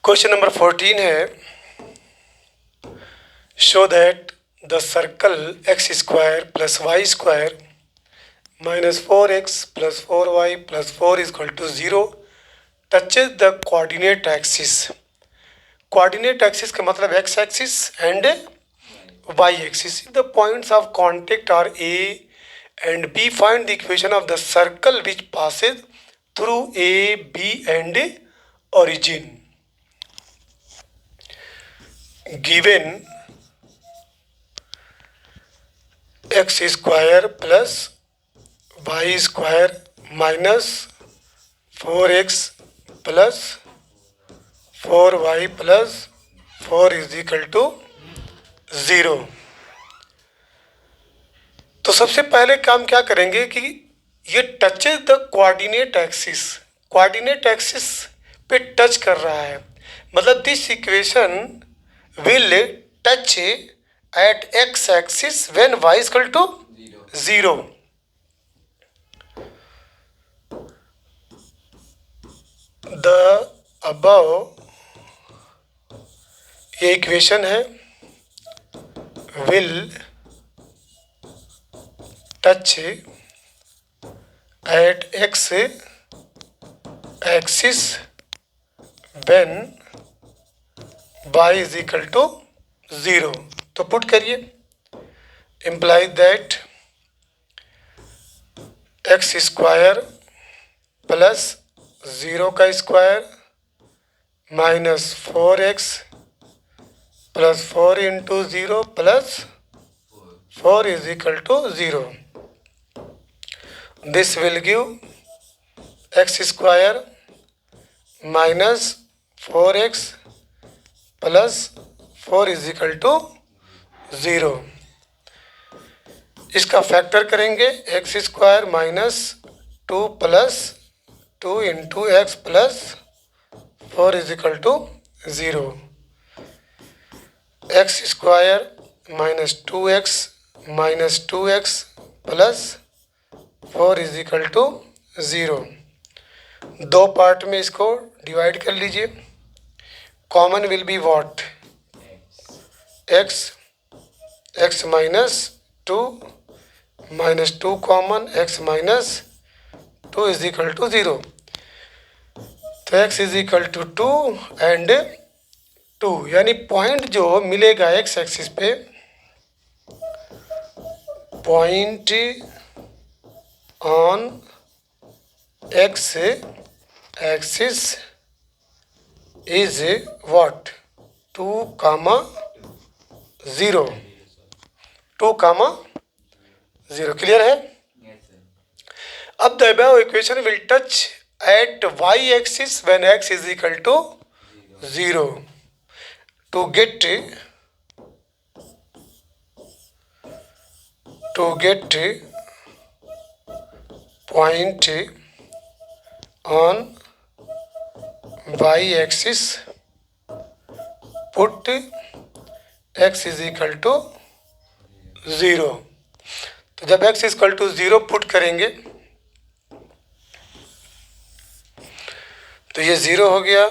Question number 14 है, show that the circle X square plus Y square minus 4x plus 4y plus 4 is equal to 0 touches the coordinate axis. Coordinate axis का मतलब X axis and Y axis. The points of contact are A and B. Find the equation of the circle which passes through A B and origin। given x square plus Y square minus 4x plus 4y plus 4 is equal to 0। तो सबसे पहले काम क्या करेंगे कि ये touches the coordinate axis. Coordinate axis पे touch कर रहा है, मतलब this equation will touch at x axis when y is equal to 0। The above ये इक्वेशन है will touch at x axis when y is equal to 0। तो put करिए, imply that X square plus 0 का square minus 4x plus 4 into 0 plus 4 is equal to 0। This will give X square minus 4x plus 4 is equal to 0। इसका factor करेंगे, X square minus 2 plus 2 into X plus 4 is equal to 0। X square minus 2x plus 4 is equal to 0। दो part में इसको divide कर लीजिए। Common will be what, x minus 2 common, x minus 2 is equal to 0। तो x is equal to 2 and 2, यानी point जो मिलेगा x axis पे, point on x axis is what 2, 0। 2, 0 clear है। अब the above equation will touch at y axis when x is equal to 0। To get point on y axis put x is equal to 0। तो जब x is equal to 0 put करेंगे तो ये 0 हो गया,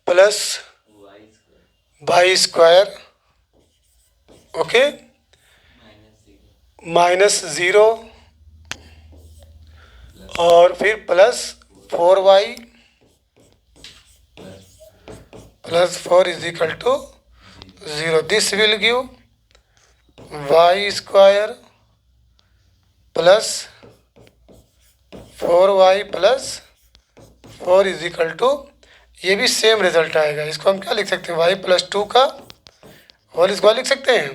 plus Y square, okay, minus 0 और फिर plus 4y plus 4 is equal to 0। This will give y square plus 4y plus 4 is equal to, ये भी सेम रिजल्ट आएगा। इसको हम क्या लिख सकते हैं, y प्लस 2 का होल स्क्वायर लिख सकते हैं।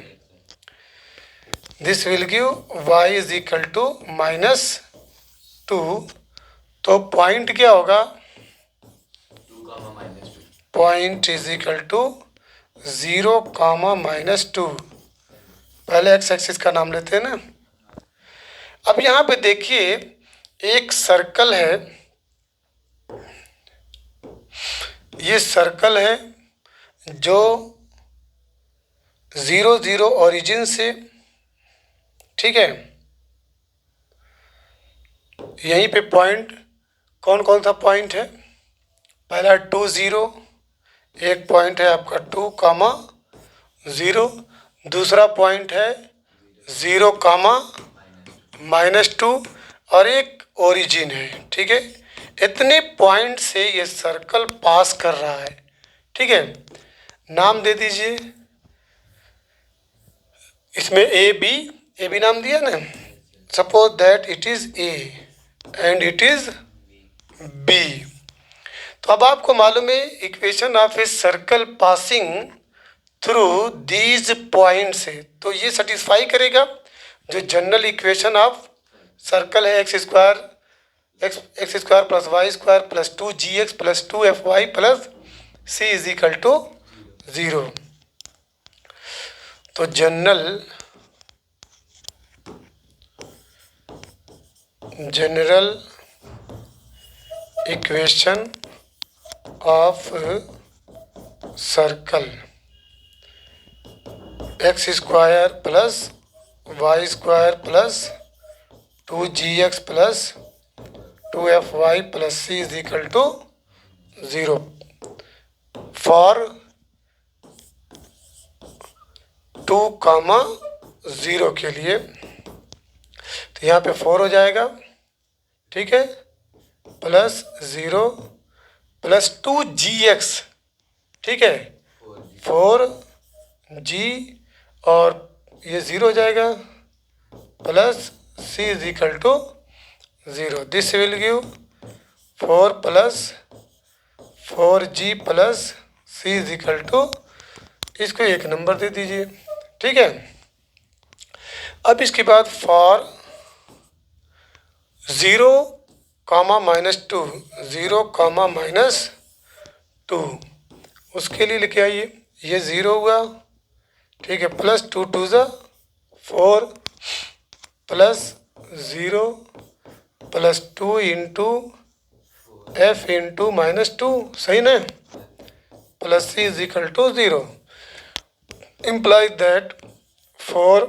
This will give y is equal to minus 2। तो पॉइंट क्या होगा, point is equal to 0, minus 2। पहले एक्स एक्सिस का नाम लेते हैं ना। अब यहाँ पे देखिए एक सर्कल है, ये सर्कल है जो 0, 0 ओरिजिन से, ठीक है, यहीं पे पॉइंट कौन कौन सा पॉइंट है, पहला 2, 0, एक पॉइंट है आपका 2 कामा 0, दूसरा पॉइंट है 0 कामा -2 और एक ओरिजिन है। ठीक है, इतने पॉइंट से ये सर्कल पास कर रहा है। ठीक है, नाम दे दीजिए इसमें ए बी नाम दिया ना। Suppose that it is A and it is B. तो अब आपको मालूम है equation of a circle passing through these points है, तो ये सेटिस्फाई करेगा जो जनरल इक्वेशन ऑफ सर्कल है X square plus Y square plus 2gx plus 2fy plus c is equal to 0। तो general equation of circle X square plus Y square plus 2gx plus 2fy plus c is equal to 0 for 2 कामा 0 के लिए। तो यहाँ पे 4 हो जाएगा। ठीक है, प्लस 0 प्लस 2gx। ठीक है, 4g और ये 0 हो जाएगा plus c is equal to 0। This will give 4 plus 4g plus c is equal to, इसको एक नंबर दे दीजिए। ठीक है, अब इसके बाद फॉर 0 कामा -2 0 कामा -2 उसके लिए लिखे आइए। ये 0 हुआ। ठीक है, प्लस 2 2 ज़ा 4 plus 0 plus 2 into f into -2, सही ना, plus c is equal to 0। implies that 4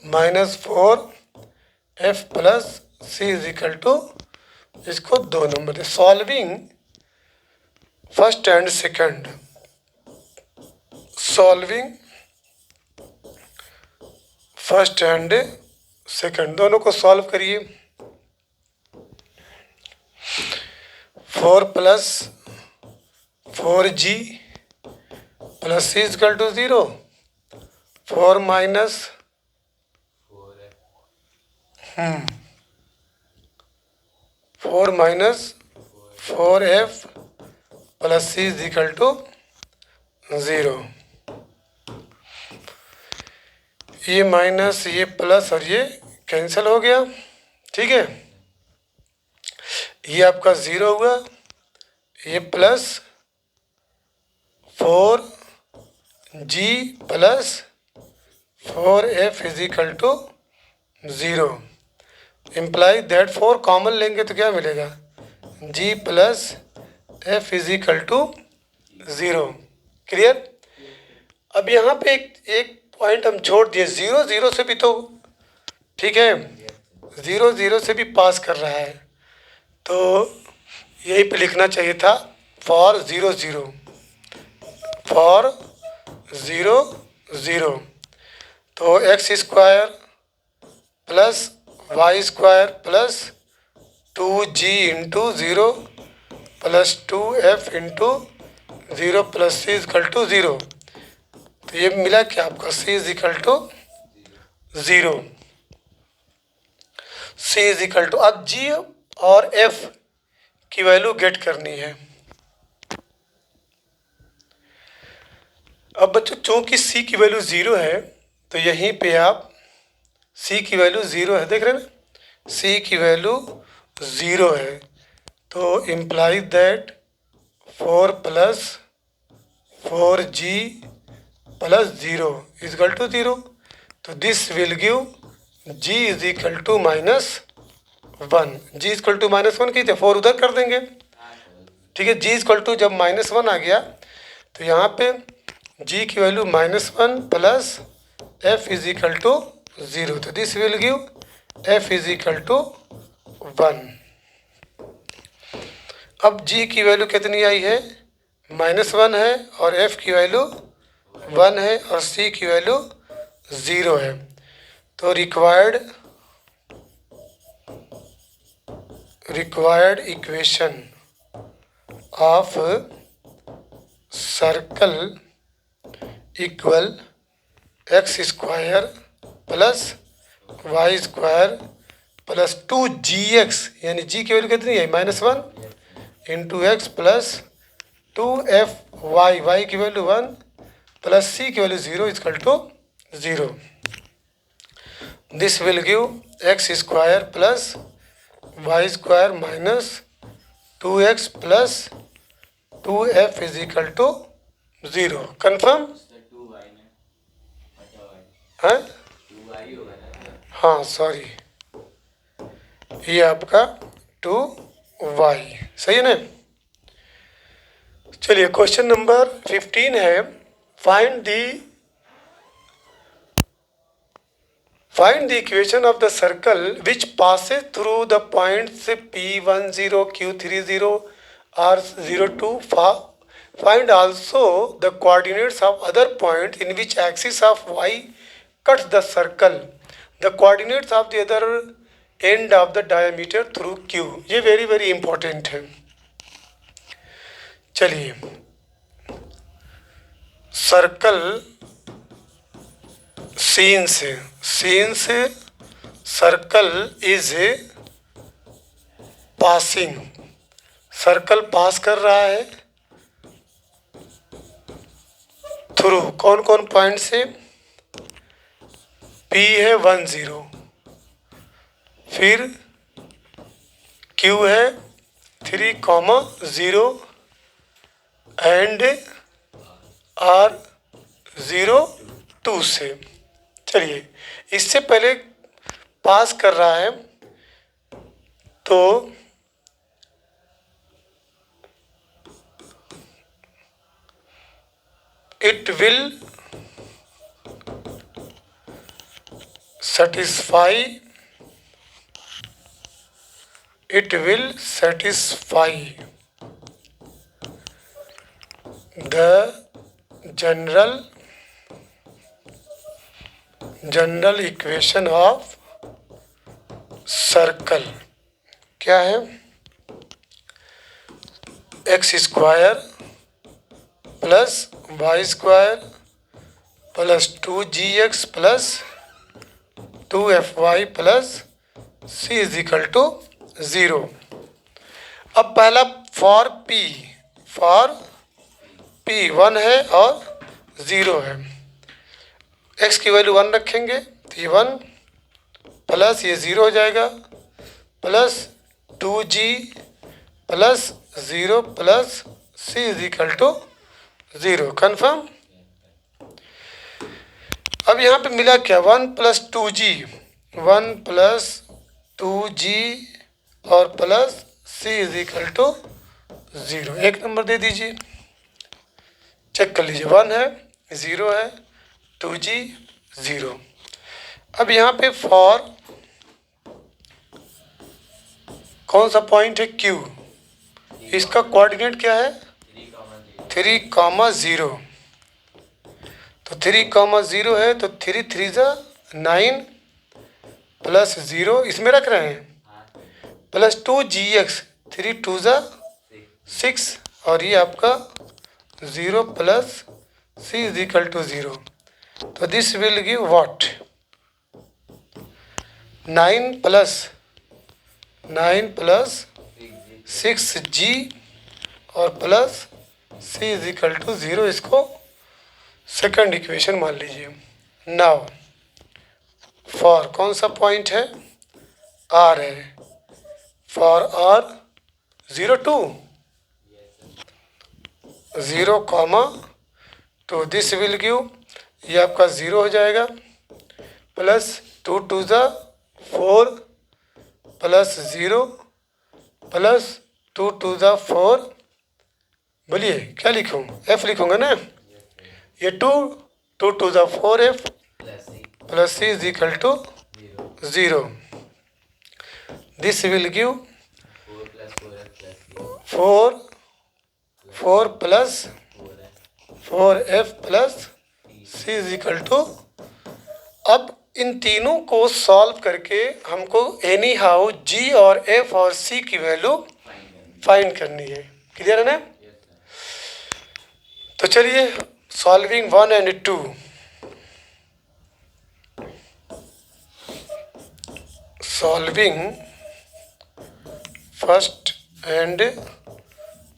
- 4f plus c is equal to, इसको 2 नंबर दे। Solving first and second, solving first and second दोनों को सॉल्व करिए। 4 plus 4g plus c is equal to 0, 4 minus 4f plus c is equal to 0। ये minus ये plus और ये cancel हो गया। ठीक है, ये आपका 0 हुआ, ये plus 4g plus 4f is equal to 0। Imply that 4 common लेंगे तो क्या मिलेगा, g plus f is equal to 0। Clear. अब यहाँ पे एक पॉइंट हम छोड़ दिए, 0 0 से भी तो, ठीक है, 0 0 से भी पास कर रहा है, तो यही पे लिखना चाहिए था फॉर 0 0, फॉर 0 0। तो X square plus Y square plus 2g into 0 plus 2f into 0 plus c is equal to 0। तो ये मिला क्या आपका, c is equal to 0, c is equal to. अब g और f की वैल्यू गेट करनी है। अब बच्चों चूँकि c की वैल्यू 0 है, तो यहीं पे आप c की वैल्यू 0 है, देख रहे हैं ना, c की वैल्यू 0 है, तो imply that 4 plus 4g plus 0 is equal to 0। तो this will give g is equal to -1। g is equal to -1 की थे, 4 उधर कर देंगे। ठीक है, g इज इक्वल टू जब -1 आ गया तो यहाँ पे g की value -1 plus f is equal to 0। तो this will give f is equal to 1। अब g की वैल्यू कितनी आई है, -1 है और f की वैल्यू 1 है और c की वैल्यू 0 है। तो required equation of circle equal X square plus Y square plus 2gx, यानी g की वैल्यू कितनी है -1 into X plus 2fy, y की वैल्यू 1 प्लस c की value 0 equal to 0। This will give X square plus Y square minus 2x plus 2f is equal to 0। Confirm है? हाँ sorry, ये आपका 2y सही है ना। चलिए क्वेश्चन नंबर 15 है, find the equation of the circle which passes through the points P10, Q30, R02। Find also the coordinates of other points in which axis of y cuts the circle. The coordinates of the other end of the diameter through Q। ये very very important है। चलिए, circle scene से circle is passing, circle पास कर रहा है through कौन कौन point से? P है 10, फिर Q है 3,0 एंड R02 से। चलिए, इससे पहले पास कर रहा है तो it will satisfy the general equation of circle. क्या है? X square plus Y square plus 2gx plus 2fy plus c is equal to 0। अब पहला फॉर p 1 है और 0 है, x की वैल्यू 1 रखेंगे तो ये 1 प्लस ये 0 हो जाएगा plus 2g plus 0 plus c is equal to 0। Confirm? अब यहाँ पे मिला क्या? 1 प्लस 2g और plus c is equal to 0। एक नंबर दे दीजिए, चेक कर लीजिए। 1 है, 0 है, 2g 0। अब यहाँ पे फॉर कौन सा पॉइंट है? Q। इसका कोऑर्डिनेट क्या है? 3,0। तो 3,0 है तो 3 3 9 प्लस 0 इसमें रख रहे हैं प्लस 2gx 3 2 6 और ये आपका 0 plus c is equal to 0। तो this will give what? 9 plus 6g और plus c is equal to 0। इसको सेकंड इक्वेशन मान लीजिए। नाउ फॉर कौन सा पॉइंट है? R है। For R 0 2 this will give, ये आपका 0 हो जाएगा प्लस 2 2 4 प्लस 0 प्लस 2 2 4। बोलिए क्या लिखूँ? f लिखूँगा ना। ये 2 2 2 4f plus c is equal to 0। This will give 4 4 plus 4f plus c is equal to. अब इन तीनों को सॉल्व करके हमको एनी हाउ g और f और c की वैल्यू फाइंड करनी है। क्लियर है ना? तो चलिए सॉल्विंग 1 and 2। सॉल्विंग फर्स्ट एंड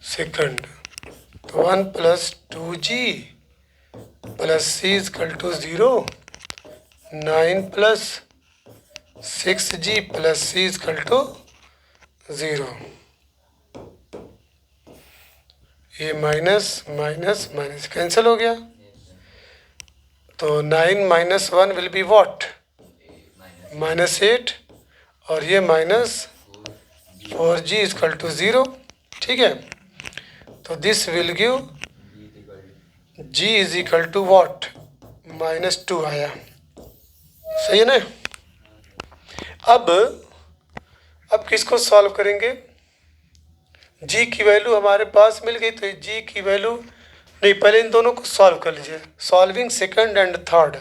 सेकंड, तो 1 plus 2g plus c is equal to 0, 9 plus 6g plus c is equal to 0। ये माइनस माइनस माइनस कैंसिल हो गया, तो 9 माइनस 1 विल बी व्हाट? -8, और ये -4g इज इक्वल टू 0। ठीक है, तो this will give g is equal to what? -2 आया। सही है ना? अब किसको सॉल्व करेंगे? g की वैल्यू हमारे पास मिल गई, तो g की वैल्यू नहीं, पहले इन दोनों को सॉल्व कर लीजिए। Solving second and third,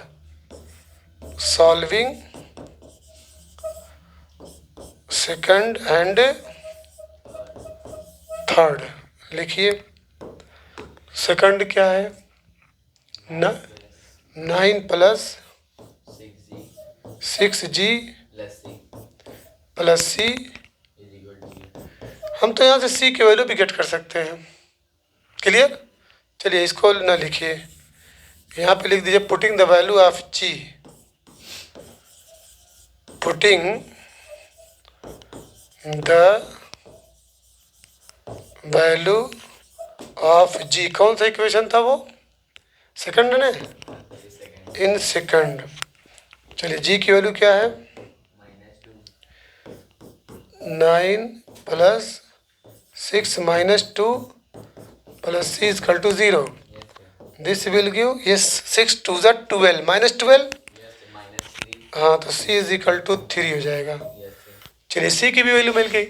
solving second and third लिखिए। सेकंड क्या है? 9 प्लस 6g प्लस c। हम तो यहाँ से c की वैल्यू भी गेट कर सकते हैं। क्लियर? चलिए इसको ना लिखिए, यहाँ पे लिख दीजिए putting the value of g, putting the value of g। कौन सा इक्वेशन था वो? सेकंड ने, इन सेकंड। चलिए g की वैल्यू क्या है? 9 plus 6 minus 2 plus c is equal to 0। This will give, yes 6 2 ज़ा 12 -12। हाँ, तो c इज इक्वल टू 3 हो जाएगा। चलिए c की भी वैल्यू मिल गई।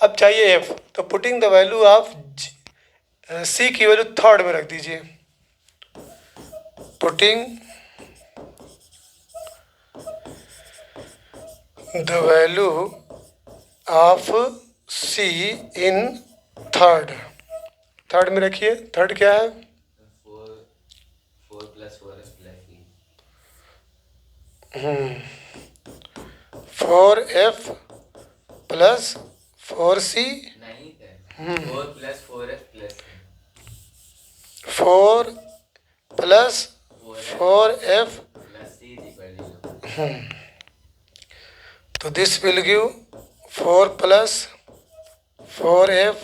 अब चाहिए f, तो putting the value of c की वैल्यू थर्ड में रख दीजिए। Putting the value of c in third, third में रखिए। थर्ड क्या है? 4 plus 4 plus 4f plus 4c, नहीं है 4 plus 4f plus 4 plus 4f plus c is equal to. तो this will give 4 plus 4f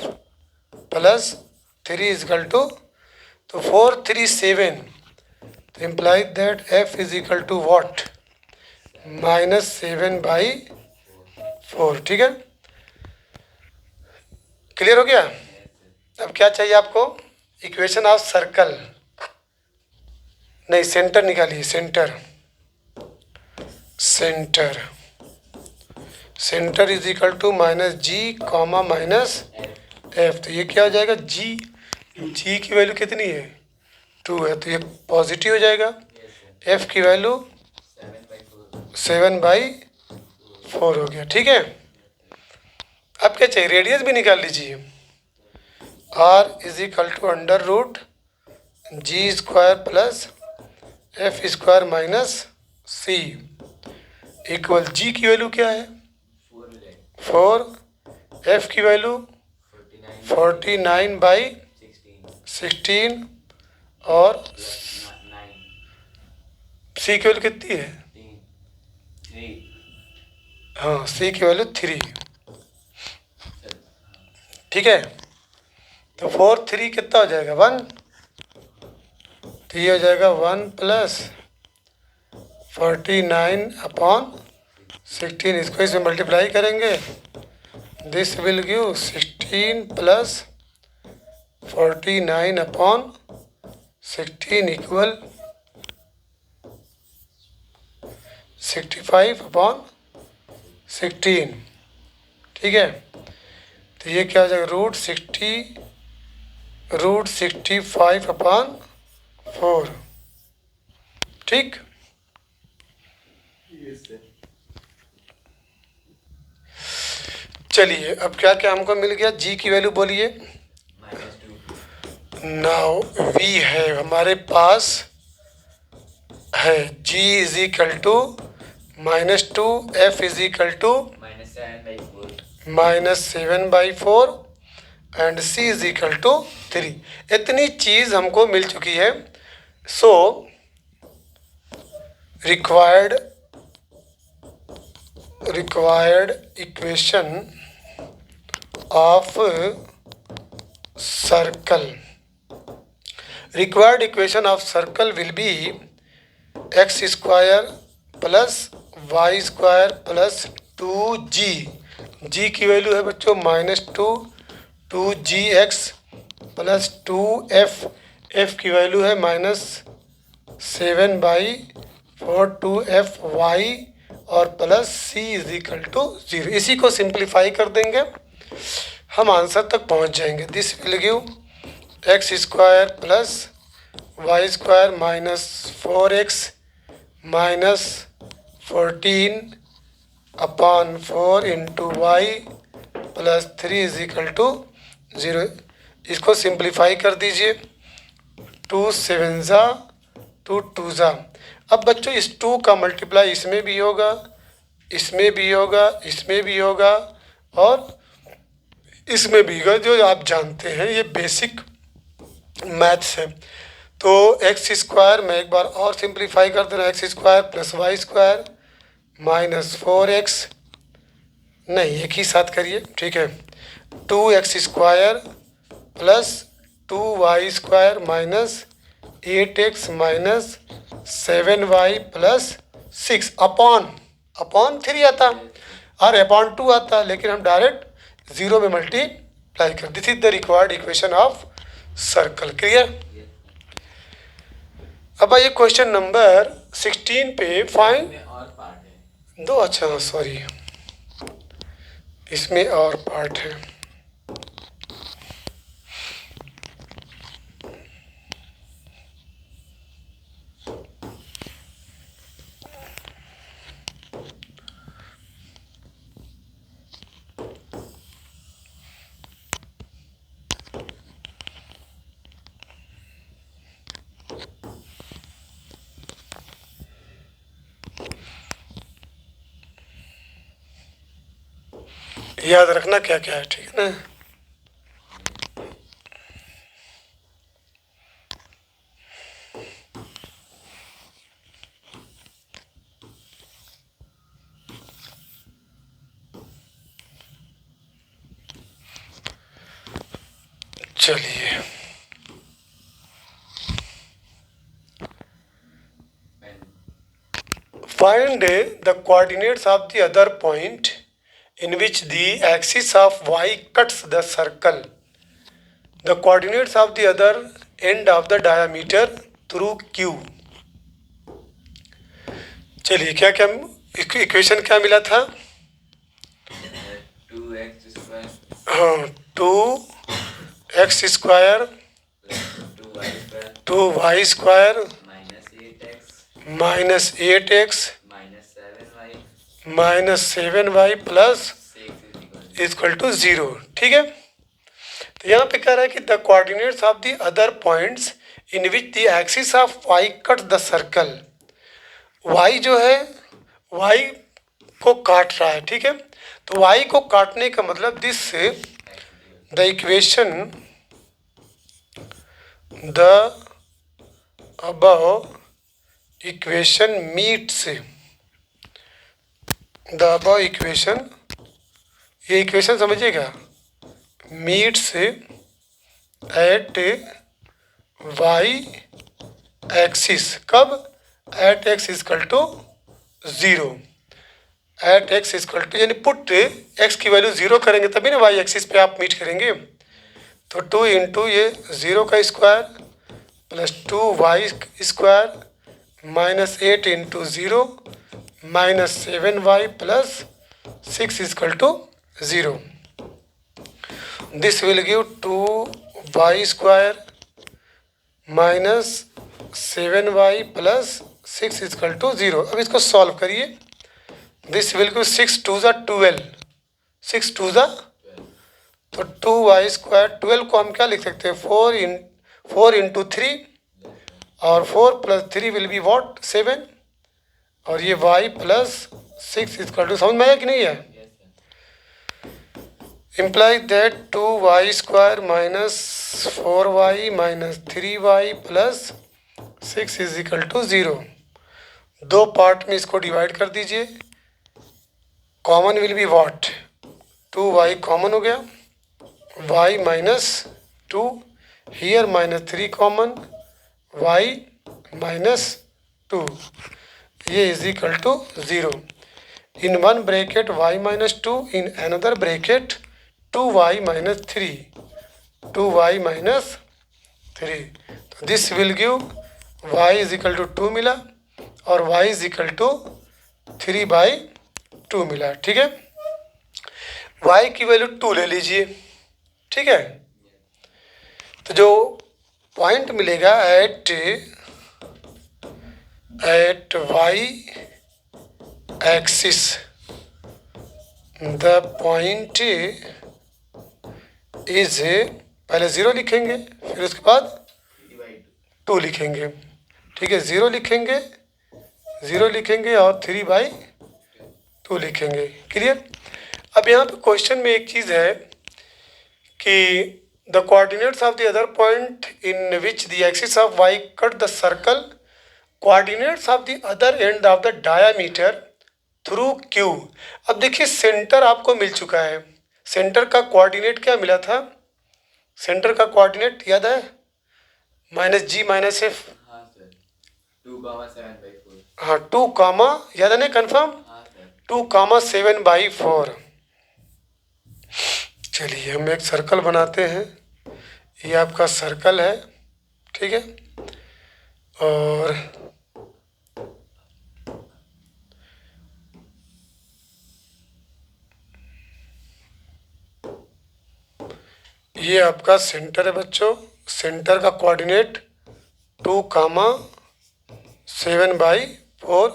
plus 3 is equal to, तो 4 3 7, तो imply that f is equal to what? -7/4। ठीक है, clear हो गया? अब क्या चाहिए आपको? इक्वेशन ऑफ सर्कल, नहीं सेंटर निकालिए। Centre, centre, centre is equal to -g comma -f। तो ये क्या हो जाएगा? g की वैल्यू कितनी है? 2 है, तो ये पॉजिटिव हो जाएगा। f की वैल्यू 7/4 हो गया। ठीक है, अब क्या चाहिए? रेडियस भी निकाल लीजिए। r इज इक्वल टू under root g square plus f square minus c equal, g की वैल्यू क्या है? 4, f की वैल्यू 49/16 और c की वैल्यू कितनी है? हाँ, c की वैल्यू 3। ठीक है, तो 4 3 कितना हो जाएगा? 1। तो ये हो जाएगा 1 प्लस 49/16। इसको इसमें मल्टीप्लाई करेंगे, this will give 16 plus 49/16 equal 65/16। ठीक है, तो ये क्या हो जाएगा? √60 √65/4। ठीक, चलिए अब क्या क्या हमको मिल गया, जी की वैल्यू बोलिए। -2 नाउ वी है हमारे पास है G is equal to -2, F is equal to -7/4 -7/4 and C is equal to 3। इतनी चीज़ हमको मिल चुकी है। So required equation of circle, required equation of circle will be x square plus Y square plus 2g। g की value है बच्चों -2, 2gx plus 2f, f की वैल्यू है -7/4 2fy और plus c is equal to 0। इसी को simplify कर देंगे, हम आंसर तक पहुंच जाएंगे। This will give X square plus Y square -4x -14/4 into Y plus 3 is equal to 0। इसको सिंप्लीफाई कर दीजिए, 2 7 ज़ा 2 2 ज़ा। अब बच्चों इस 2 का मल्टीप्लाई इसमें भी होगा, इसमें भी होगा, इसमें भी होगा और इसमें भी होगा, जो आप जानते हैं ये बेसिक मैथ्स है। तो एक्स स्क्वायर में एक बार और सिंप्लीफाई कर देना, X square plus Y square -4x, नहीं एक ही साथ करिए, ठीक है, 2x square plus 2y square -8x -7y plus 6 upon 3 आता और अपॉन 2 आता, लेकिन हम डायरेक्ट 0 में मल्टीप्लाई कर। This is the required equation of circle. Clear? अब आइए क्वेश्चन नंबर 16 पे फाइंड में और पार्ट है। दो, अच्छा सॉरी, इसमें और पार्ट है। याद रखना क्या क्या है, ठीक है ना। चलिए find the coordinates of the other point in which the axis of y cuts the circle, the coordinates of the other end of the diameter through q। चलिए क्या क्या इक्वेशन क्या मिला था? 2x स्क्वायर हाँ, 2x square 2y -2y square square -8x -7y plus 6 equal to 0। ठीक है, तो यहाँ पे कह रहा है कि the coordinates of the other points in which the axis of Y cut the circle. Y जो है वाई को काट रहा है, ठीक है, तो वाई को काटने का मतलब this the equation the above equation meets the above equation, ये इक्वेशन समझिएगा, मीट्स एट वाई एक्सिस। कब? At X is equal to 0, at X is equal to, यानी पुट एक्स की वैल्यू 0 करेंगे तभी ना वाई एक्सिस पे आप मीट करेंगे। तो 2 इंटू ये 0 का square plus 2y square -8 into 0 -7y plus 6 is equal to 0। This will give 2 Y square minus 7y plus 6 is equal to 0। अब इसको सॉल्व करिए। दिस विल को 6 टू ज़ा 12, 6 टू ज़ा, तो 2y स्क्वायर, 12 को हम क्या लिख सकते हैं, 4 इंटू 3, और 4 प्लस 3 विल बी वॉट 7, और ये y प्लस 6 इजकल टू, समझ में आया कि नहीं है? implies that 2y square minus 4y minus 3y plus 6 is equal to 0। दो पार्ट में इसको डिवाइड कर दीजिए। Common will be what, 2y common हो गया, y minus 2, here minus 3 common, y minus 2, ये is equal to 0। In one bracket y minus 2, in another bracket 2y minus 3, 2y minus 3, तो this will give y is equal to 2 मिला, और y is equal to 3/2 मिला। ठीक है, y की value 2 ले लीजिए। ठीक है, तो जो पॉइंट मिलेगा at y axis, the point is, पहले 0 लिखेंगे, फिर उसके बाद 2 लिखेंगे। ठीक है, 0 लिखेंगे, 0 लिखेंगे और 3/2 लिखेंगे। क्लियर? अब यहाँ पे क्वेश्चन में एक चीज़ है कि the coordinates of the other point in which the axis of y cut the circle, coordinates of the other end of the diameter through Q। अब देखिए सेंटर आपको मिल चुका है। सेंटर का कोऑर्डिनेट क्या मिला था? सेंटर का कोऑर्डिनेट याद है? -g minus f। हाँ सर, 2,7/4। हाँ, 2 कामा, याद है ना, कन्फर्म, हाँ सर। 2,7/4। चलिए हम एक सर्कल बनाते हैं। ये आपका सर्कल है। ठीक है, और ये आपका सेंटर है बच्चों। सेंटर का कोऑर्डिनेट 2,7/4,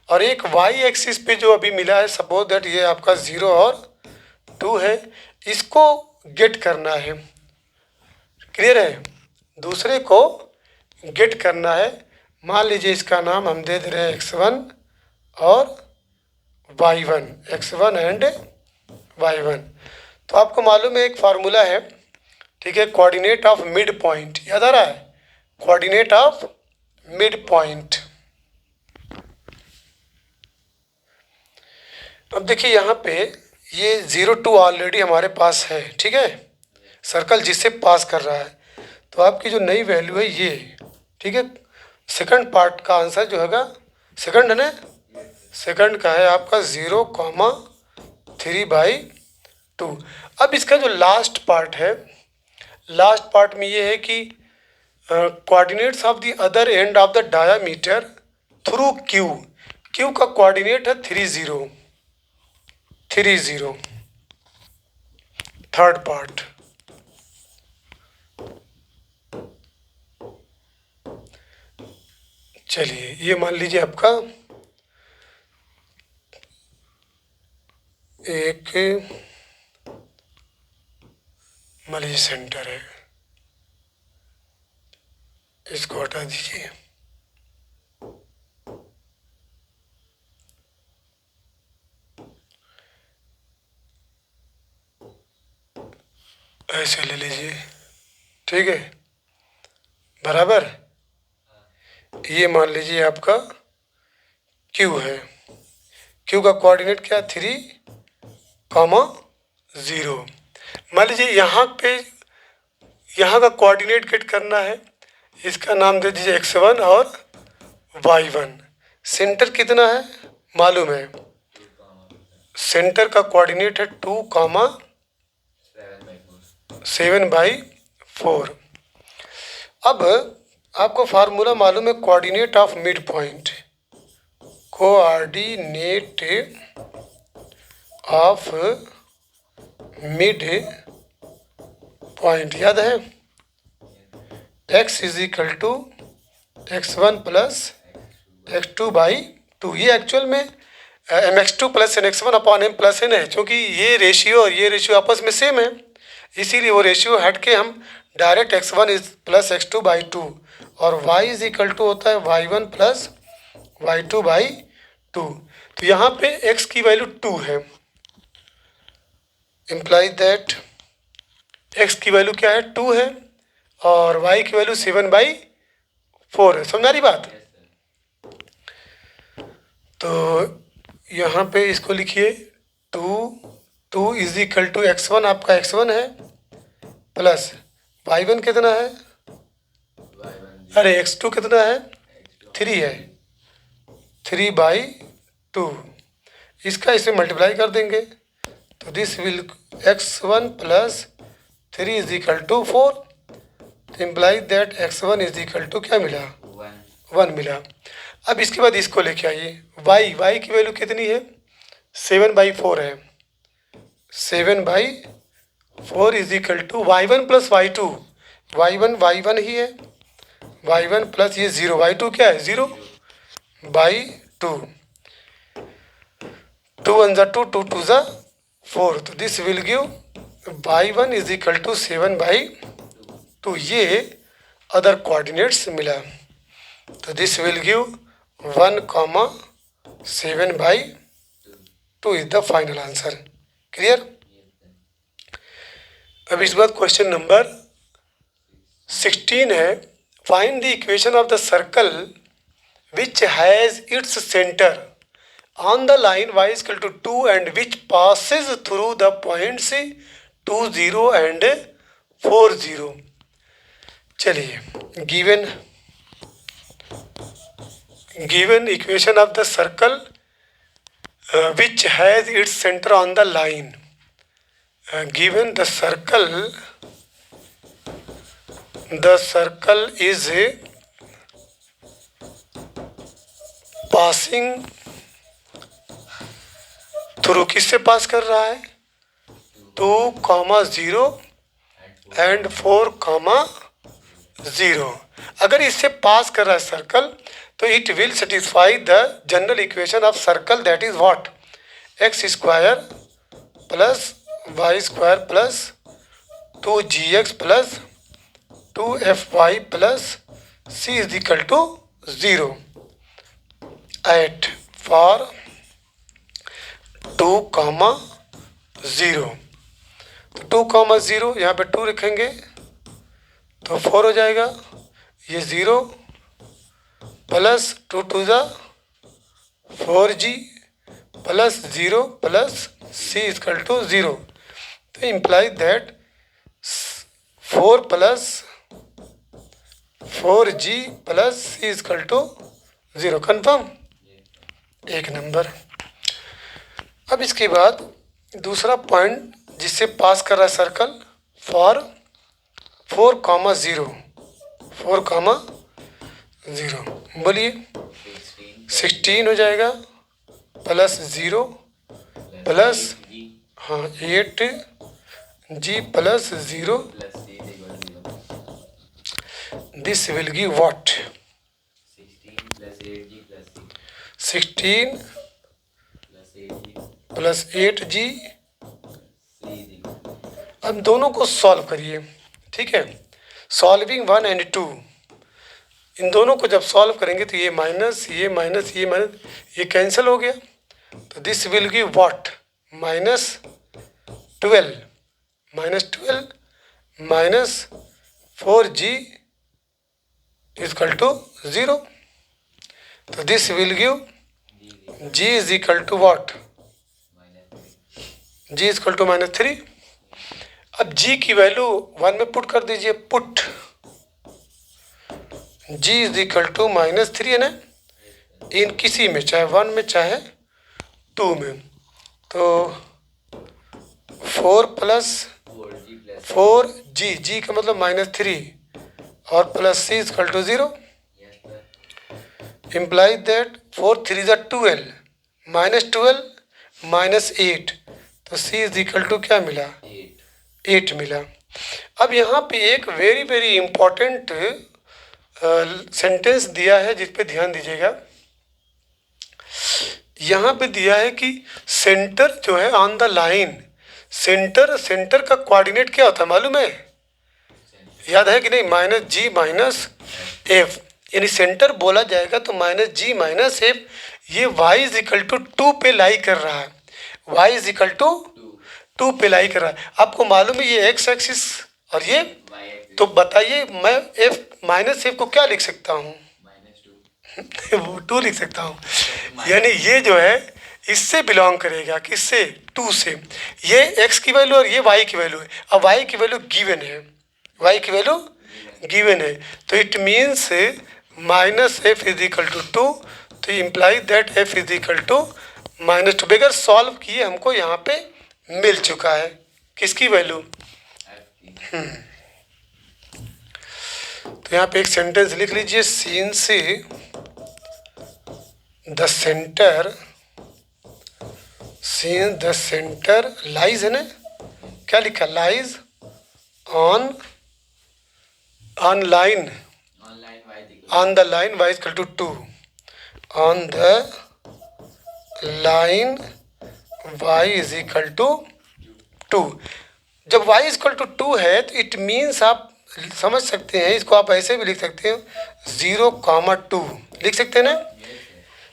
और एक y एक्सिस पे जो अभी मिला है, सपोज दैट ये आपका 0 और 2 है, इसको गेट करना है। क्लियर है? दूसरे को गेट करना है। मान लीजिए इसका नाम हम दे रहे हैं x1 और y1, x1 एंड y1। तो आपको मालूम है एक फार्मूला है। ठीक है, कोऑर्डिनेट ऑफ मिड पॉइंट, याद आ रहा है? Coordinate of mid point. अब देखिए यहाँ पे ये 0 2 ऑलरेडी हमारे पास है। ठीक है, सर्कल जिससे पास कर रहा है, तो आपकी जो नई वैल्यू है ये। ठीक है, सेकंड पार्ट का आंसर जो होगा, सेकंड है ना, सेकंड का है आपका 0,3/2। अब इसका जो लास्ट पार्ट है, लास्ट पार्ट में ये है कि coordinates of the other end of the diameter through Q। Q का कोऑर्डिनेट है 30, 30। थर्ड पार्ट, चलिए ये मान लीजिए आपका एक, मान लीजिए सेंटर है, इसको हटा दीजिए। ऐसे ले लीजिए। ठीक है, बराबर। ये मान लीजिए आपका Q है। Q का कोऑर्डिनेट क्या, 3,0। मान लीजिए यहाँ पे, यहाँ का कोऑर्डिनेट गेट करना है। इसका नाम दे दीजिए x1 और y1। सेंटर कितना है मालूम है? सेंटर का कोऑर्डिनेट है 2,7/4। अब आपको फार्मूला मालूम है coordinate of mid point, coordinate of mid point, याद है? x is equal to x1 plus x2 by 2। ये एक्चुअल में mx2 plus nx1 upon m plus n है, क्योंकि ये रेशियो और ये रेशियो आपस में सेम है, इसीलिए वो रेशियो हट के हम direct x1 is plus x2 by 2 और y इज इक्वल टू होता है y1 प्लस y2 बाई 2। तो यहाँ पे x की वैल्यू 2 है, इम्प्लाई दैट x की वैल्यू क्या है 2 है और y की वैल्यू 7/4 है। समझ आ रही बात? तो यहाँ पे इसको लिखिए 2 इज इक्वल टू x1, आपका x1 है प्लस y1 कितना है, अरे x2 कितना है 3 है, 3/2। इसका इसे मल्टीप्लाई कर देंगे तो this will x1 plus 3 is equal to 4, imply that x1 is equal to क्या मिला 1 मिला। अब इसके बाद इसको लेके आइए y की वैल्यू कितनी है 7/4 है, 7/4 is equal to y1 plus y2, y1 ही है, y1 प्लस ये 0, y2 क्या है 0/2, 2 1 जा 2, 2 2 जा 4, तो this will give y1 is equal to 7/2। ये अदर कोऑर्डिनेट्स मिला, तो this will give 1,7/2 is the final answer. Clear? अब इस बार क्वेश्चन नंबर 16 है, find the equation of the circle which has its centre on the line y is equal to 2 and which passes through the points 2 0 and 4 0। चलिए given equation of the circle which has its center on the line, given the circle is passing through किससे पास कर रहा है 2, 0 and 4, 0। अगर इससे पास कर रहा है सर्कल तो it will satisfy the general equation of circle, that is what x² plus y² plus 2gx plus 2fy plus c is equal to 0 at for 2, 0। तो 2, 0 यहाँ पे 2 रखेंगे तो 4 हो जाएगा, ये 0 प्लस 2 2 जा 4g plus 0 plus c equal to 0। तो imply that 4 plus 4g plus c equal to 0। Confirm? एक नंबर। अब इसके बाद दूसरा पॉइंट जिससे पास कर रहा है सर्कल फॉर 4, 0, 4, 0 बोलिए 16 हो जाएगा plus 0 plus 8g plus 0, this will give what 16 plus 8g। अब दोनों को सॉल्व करिए, ठीक है, सॉल्विंग 1 and 2, इन दोनों को जब सॉल्व करेंगे तो ये माइनस ये माइनस ये माइनस ये कैंसिल हो गया, तो this will give what -12 minus 4g equal to 0, तो this will give g is equal to what g equal to -3। अब g की वैल्यू 1 में पुट कर दीजिए, put g is equal to -3 है ना, इन किसी में चाहे 1 में चाहे 2 में, तो 4 प्लस 4g का मतलब -3 और plus c equal to 0, imply that 4 3 जा 12 -12 -8, तो c इज इक्वल टू क्या मिला 8 मिला। अब यहाँ पे एक वेरी वेरी इम्पॉर्टेंट सेंटेंस दिया है जिस पे ध्यान दीजिएगा। यहाँ पे दिया है कि सेंटर जो है ऑन द लाइन, सेंटर का कोऑर्डिनेट क्या होता है मालूम है? याद है कि नहीं? माइनस जी माइनस एफ, यानी सेंटर बोला जाएगा तो माइनस जी माइनस एफ। ये y इज इक्वल टू 2 पे लाई कर रहा है, y इज इक्वल टू 2 पे लाई कर रहा है। आपको मालूम है ये x एक्सिस और ये, तो बताइए मैं f माइनस एफ को क्या लिख सकता हूँ? वो 2 लिख सकता हूँ, यानी ये जो है इससे बिलोंग करेगा, किससे? 2 से। ये x की वैल्यू और ये y की वैल्यू है। अब y की वैल्यू गिवन है, y की वैल्यू गिवन है, तो it means minus f is equal to 2, तो imply that f is equal to minus 2। बगैर सॉल्व किए हमको यहाँ पे मिल चुका है किसकी वैल्यू? तो यहाँ पे एक सेंटेंस लिख लीजिए, सीन से द सेंटर लाइज है ना, क्या लिखा? Lies on line, on the line y equal to 2, on the line y is equal to 2। जब y इज इक्वल टू 2 है तो इट मीन्स आप समझ सकते हैं, इसको आप ऐसे भी लिख सकते हो 0,2 लिख सकते हैं ना।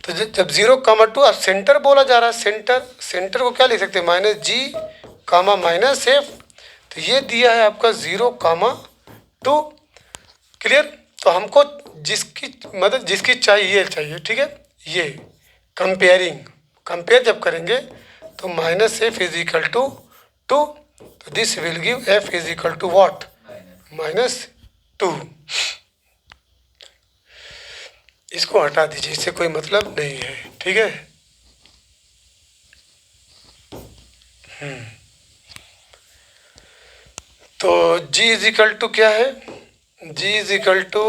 तो जब 0,2 और सेंटर बोला जा रहा है, सेंटर को क्या लिख सकते हैं? माइनस जी कामा माइनस एफ। तो ये दिया है आपका 0,2। क्लियर? तो हमको जिसकी मदद जिसकी चाहिए, ठीक है। ये कंपेयर जब करेंगे तो minus f is equal to 2, तो this will give f is equal to what? -2। इसको हटा दीजिए, इससे कोई मतलब नहीं है, ठीक है। तो g इज इक्वल टू क्या है? g इज इक्वल टू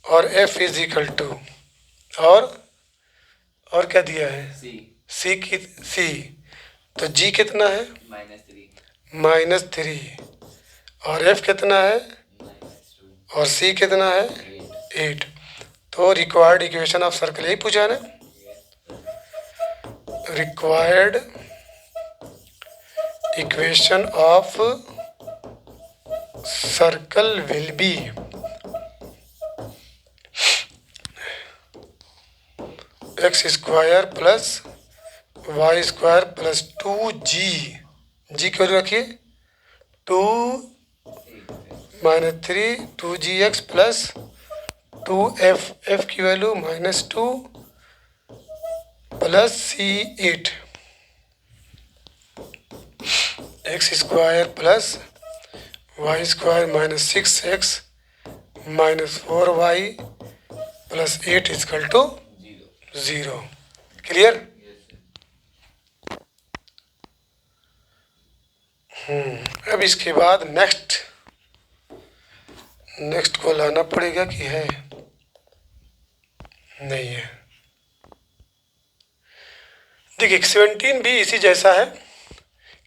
और f इज इक्वल टू और क्या दिया है? c। तो g कितना है? -3 और f कितना है? और c कितना है? 8। तो रिक्वायर्ड इक्वेशन ऑफ सर्कल यही पूछा ना, required equation of circle will be x square plus Y square plus 2g, जी क्यों रखिए? 2 -3 2gx प्लस 2f, f की value -2 plus c8, x square plus Y square -6x -4y plus 8 is equal to 0। Clear? अब इसके बाद next को लाना पड़ेगा कि है नहीं है। देखिए 17 भी इसी जैसा है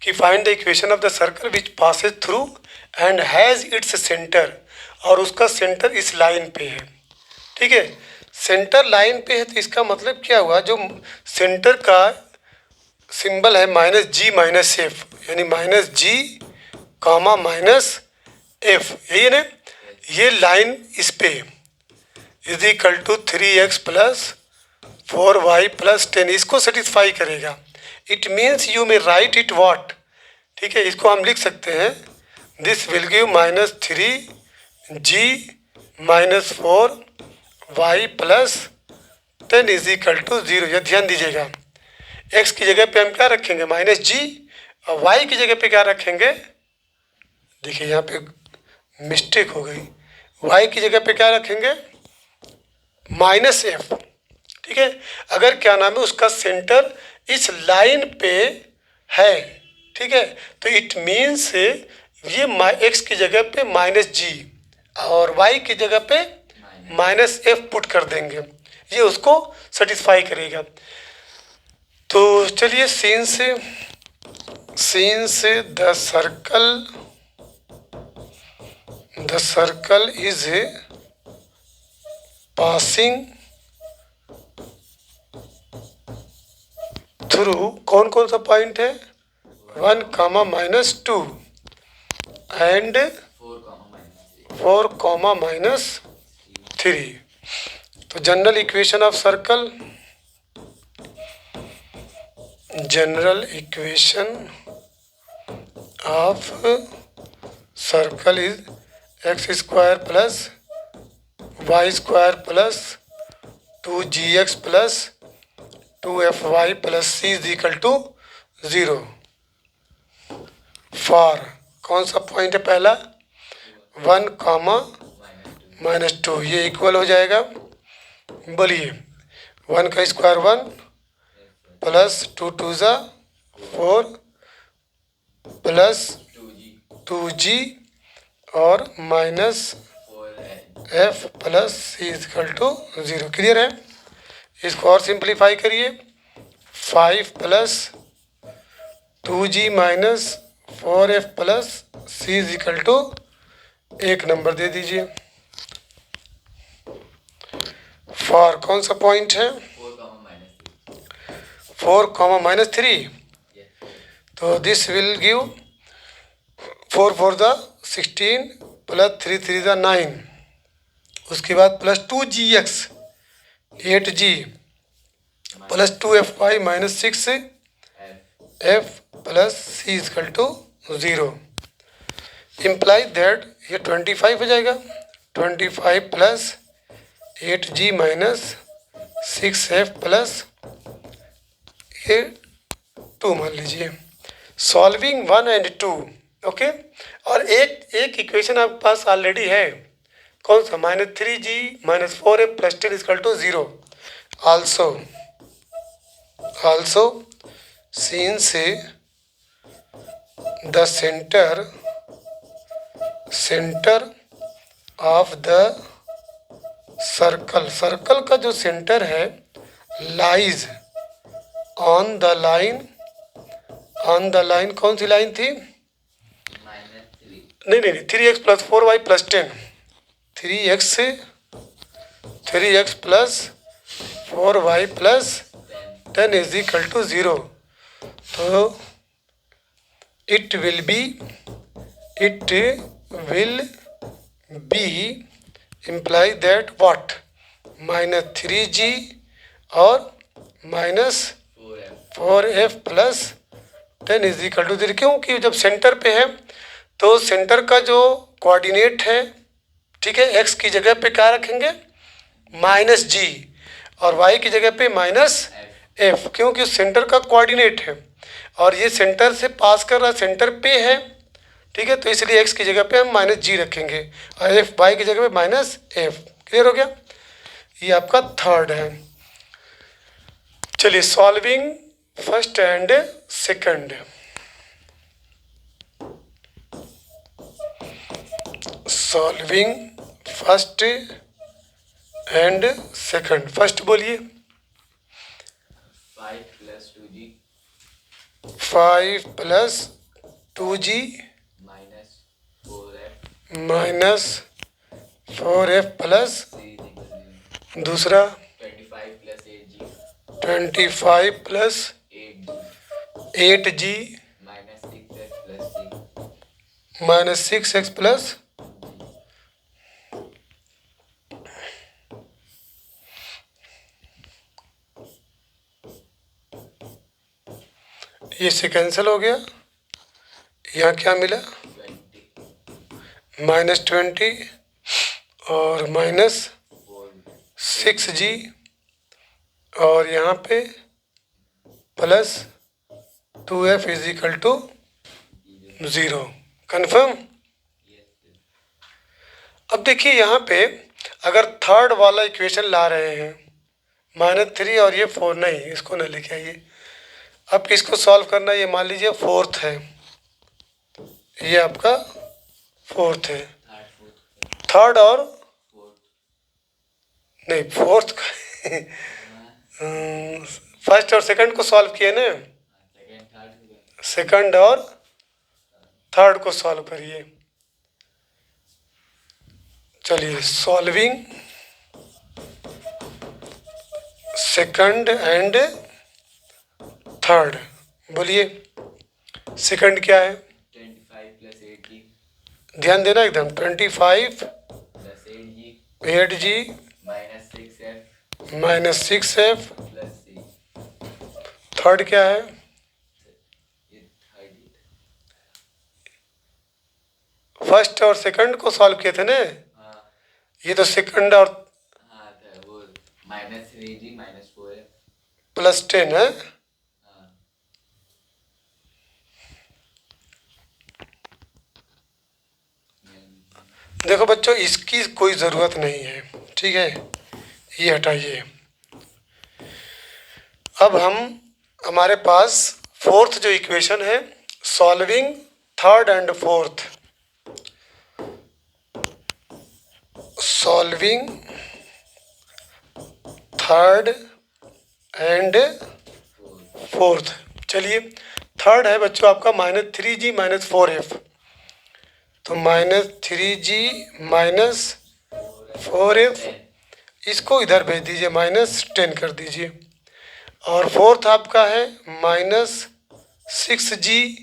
कि find the equation of the circle which passes through and has its centre, और उसका सेंटर इस लाइन पे है, ठीक है। सेंटर लाइन पे है तो इसका मतलब क्या हुआ? जो सेंटर का सिंबल है -g -f, यानी -g कामा -f, यही है ना। ये लाइन इस पे is equal to 3x plus 4y plus 10, इसको सेटिस्फाई करेगा। It means you may write it what, ठीक है। इसको हम लिख सकते हैं this will give -3g -4y plus 10 is equal to 0। यह ध्यान दीजिएगा, x की जगह पे हम क्या रखेंगे? -g, और y की जगह पे क्या रखेंगे? देखिए यहाँ पे मिस्टेक हो गई, y की जगह पे क्या रखेंगे? -f, ठीक है। अगर क्या नाम है उसका सेंटर इस लाइन पे है, ठीक है, तो इट मीन्स ये x की जगह पे -g और y की जगह पे -f पुट कर देंगे, ये उसको सेटिस्फाई करेगा। तो चलिए सीन से the circle the circle is passing through कौन कौन सा पॉइंट है 1, -2 एंड 4, -3। तो general equation of circle, general equation of circle is x² plus y² plus 2gx plus 2fy plus c is equal to 0 for कौन सा point है पहला 1, -2। ये इक्वल हो जाएगा, बोलिए 1 का स्क्वायर 1 प्लस 2 2 ज़ा 4 प्लस 2g और minus f plus c equal to 0। Clear है? इसको और सिंप्लीफाई करिए 5 plus 2g minus 4f plus c equal to 1 number दे दीजिए। फॉर कौन सा पॉइंट है 4, -3। तो दिस विल गिव 4 4 ज़ा 16 प्लस 3 3 ज़ा 9। उसके बाद plus 2gx 8g plus 2fy minus 6f plus c equal to 0। Imply that ये 25 हो जाएगा, 25 plus 8g minus 6f plus ये 2 मान लीजिए। Solving 1 and 2, okay. और एक इक्वेशन आपके पास ऑलरेडी है, कौन सा -3g minus 4f plus 10 equal to 0। Also since the centre of the circle का जो सेंटर है लाइज ऑन द लाइन कौन सी लाइन थी? नहीं 3x plus 4y plus 10, 3x plus 4y plus 10 is equal to 0। तो it will be imply that what -3g और -4f plus 10 is equal to 0। क्योंकि जब सेंटर पे है तो सेंटर का जो कोऑर्डिनेट है, ठीक है, x की जगह पे क्या रखेंगे -g और y की जगह पे -f, क्योंकि सेंटर का कोऑर्डिनेट है और ये सेंटर से पास कर रहा सेंटर पे है, ठीक है। तो इसलिए x की जगह पे हम -g रखेंगे और f y की जगह पे -f। क्लियर हो गया? ये आपका थर्ड है। चलिए solving first and second. Solving first and second. First बोलिए 5 plus 2g 5 plus 2g minus 4f plus दूसरा 25 plus 8g minus 6x plus ये से कैंसिल हो गया। यहाँ क्या मिला -20 और -6g और यहाँ पे plus 2f is equal to 0। Confirm? अब देखिए यहाँ पे अगर थर्ड वाला इक्वेशन ला रहे हैं -3 और ये 4, नहीं इसको ना लेके आइए। अब किसको सॉल्व करना है? ये मान लीजिए फोर्थ है, ये आपका फोर्थ है। थर्ड और नहीं फोर्थ फर्स्ट और सेकंड को सॉल्व किए ना, सेकंड और थर्ड को सॉल्व करिए। चलिए सॉल्विंग सेकंड एंड थर्ड, बोलिए सेकंड क्या है? 25 plus 8g ध्यान देना एकदम। 25 plus 8g 8g minus 6f minus 6f। plus c. Third क्या है? ये थर्ड ही फर्स्ट और सेकंड को सॉल्व किए थे ना, था। हाँ ये तो सेकंड और हाँ था वो minus 3g minus 4f. Plus 10 है। हाँ देखो बच्चों, इसकी कोई ज़रूरत नहीं है, ठीक है, ये हटाइए। अब हमारे पास फोर्थ जो इक्वेशन है, solving third and fourth, solving third and fourth. चलिए थर्ड है बच्चों आपका -3g - 4f, तो -3g - 4f, इसको इधर भेज दीजिए, -10 कर दीजिए। और फोर्थ आपका है -6g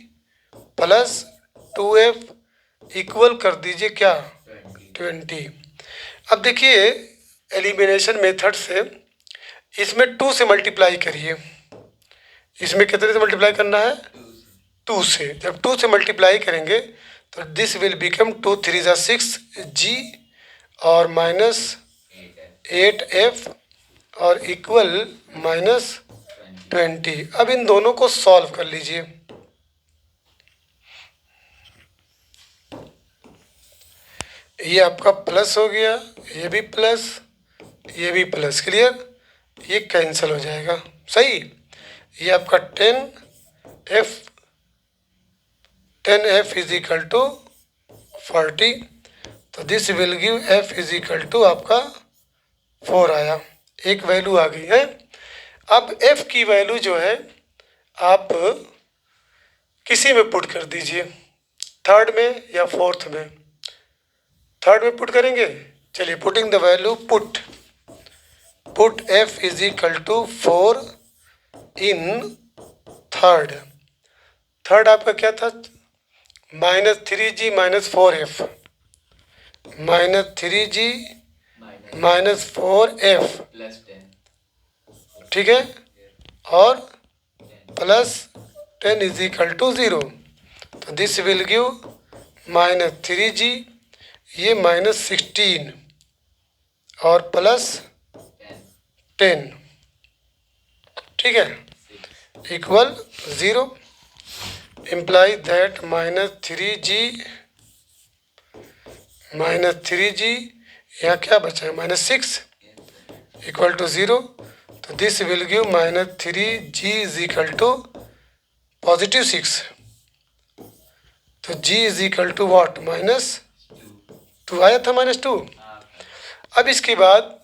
+ 2f इक्वल कर दीजिए क्या? 20। अब देखिए एलिमिनेशन मेथड से इसमें 2 से मल्टीप्लाई करिए। इसमें कितने से मल्टीप्लाई करना है? 2 से। जब 2 से मल्टीप्लाई करेंगे तो दिस विल बिकम 2 3 = 6g और -8f और इक्वल -20। अब इन दोनों को सॉल्व कर लीजिए। ये आपका प्लस हो गया, ये भी प्लस, ये भी प्लस, क्लियर, ये कैंसिल हो जाएगा, सही। ये आपका 10f = 40, तो दिस विल गिव f = आपका 4 आया, एक वैल्यू आ गई है। अब f की वैल्यू जो है आप किसी में पुट कर दीजिए, थर्ड में या फोर्थ में। थर्ड में पुट करेंगे, चलिए putting the value, put f = 4 in third. Third आपका क्या था? -3g - 4f, -3g - 4f, plus 10. ठीक है, और +10 = 0, तो दिस विल गिव -3g, ये -16 और +10, ठीक है, इक्वल 0, इम्प्लाई दैट -3g यहाँ क्या बचा है? -6 = 0, तो दिस विल गिव -3g = +6, तो g = व्हाट? -2 आया था, -2। अब इसके बाद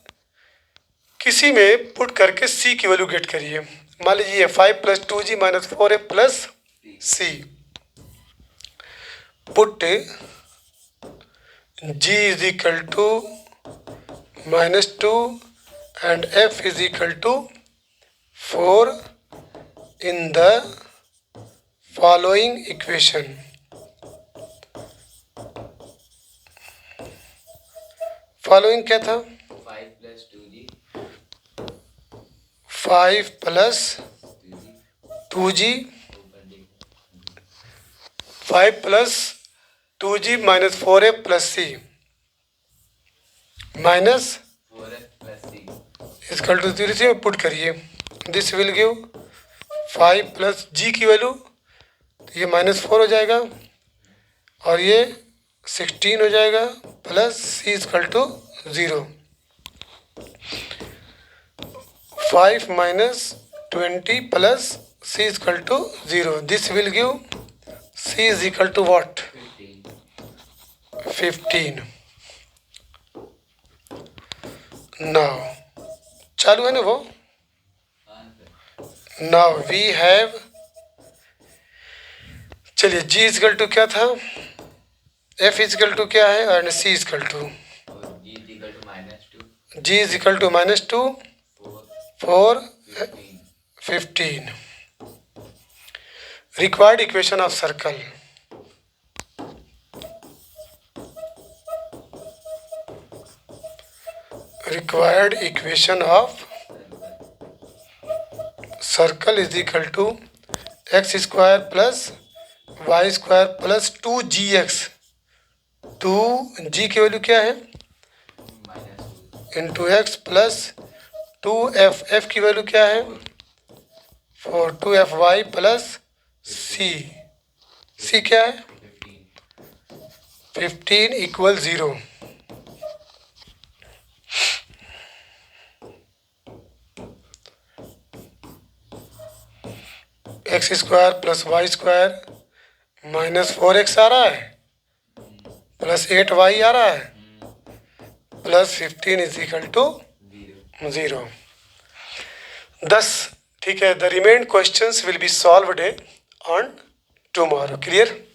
किसी में पुट करके c की वैल्यू गेट करिए। मान लीजिए 5 + 2g - 4f + c, put g = -2 and f = 4 in the following equation. Following क्या था? 5 plus 2g 5 + 2g, 5 + 2g - 4f + c minus 4f plus c. = 0 से पुट करिए, दिस विल गिव 5 + g की वैल्यू, तो ये -4 हो जाएगा और ये 16 हो जाएगा, plus c = 0। 5 - 20 + c = 0, this will give c = what? 15। Now चालू है ना वो? नाउ वी हैव, चलिए g = क्या था, f = क्या है, और c = -2, g is equal to -2, 4, 4, 15. 15. Required equation of circle. Required equation of circle is equal to x square plus y square plus 2gx. 2g की वैल्यू क्या है? -2, into X plus 2f. f की value क्या है? 4. 2fy plus c. c क्या है? 15. 15 equal 0. X square plus Y square -4x आ रहा है प्लस 8y आ रहा है प्लस 15 इज इक्वल टू 0. 0. 10. ठीक है. The remain questions will be solved on tomorrow. Clear?